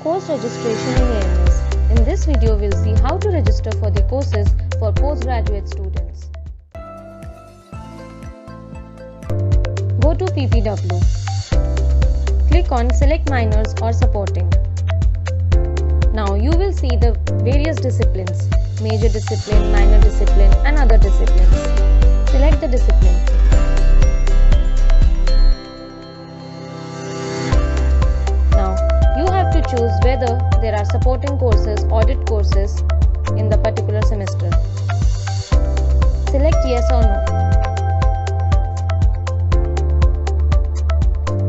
Course registration in Auams. In this video, we'll see how to register for the courses for postgraduate students. Go to PPW. Click on Select Minors or Supporting. Now you will see the various disciplines: major discipline, minor discipline and other disciplines. Select the discipline. Choose whether there are supporting courses, audit courses in the particular semester. Select yes or no.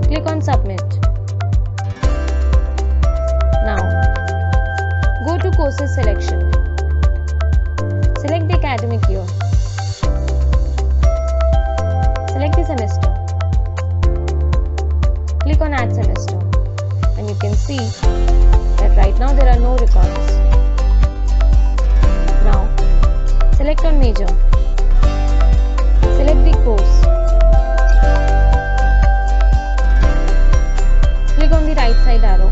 Click on submit. Now, go to courses selection. Select the academic year. Select the semester. Click on add semester. And you can see that right now there are no records. Now, select on major. Select the course. Click on the right side arrow.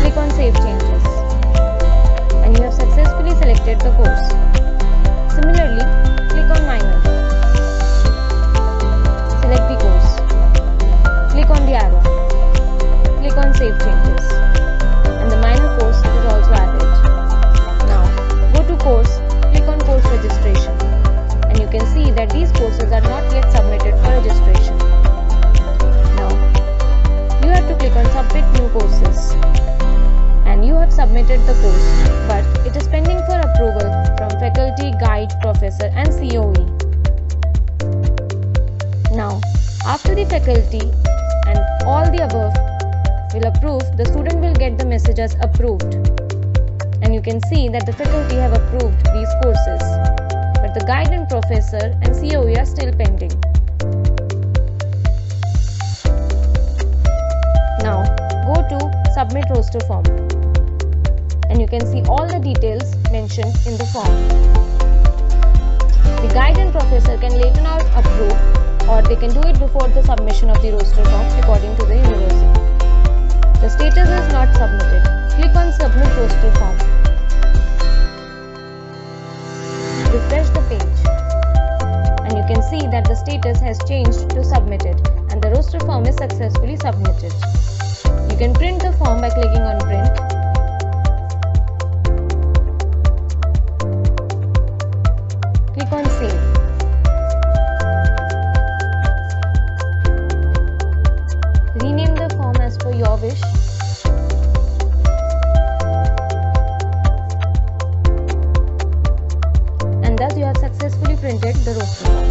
Click on Save Changes. And you have successfully selected the course. Similarly, click on Minor. Select the course. Click on the arrow. Click on Save Changes and the minor course is also added. Now go to course, click on course registration and you can see that these courses are not yet submitted for registration. Now you have to click on Submit New Courses and you have submitted the course, but it is pending for approval from faculty, guide, professor and COE. Now after the faculty and all the above will approve, the student will get the message as approved, and you can see that the faculty have approved these courses, but the guide and professor and COE are still pending. Now go to submit roster form and you can see all the details mentioned in the form. The guide and professor can later on approve, or they can do it before the submission of the roster form according to the university. The status is not submitted. Click on Submit Roster Form. Refresh the page and you can see that the status has changed to Submitted and the roster form is successfully submitted. You can print the form by clicking on Print. Click on Save. Rename the form as per your wish. And thus you have successfully printed the roster form.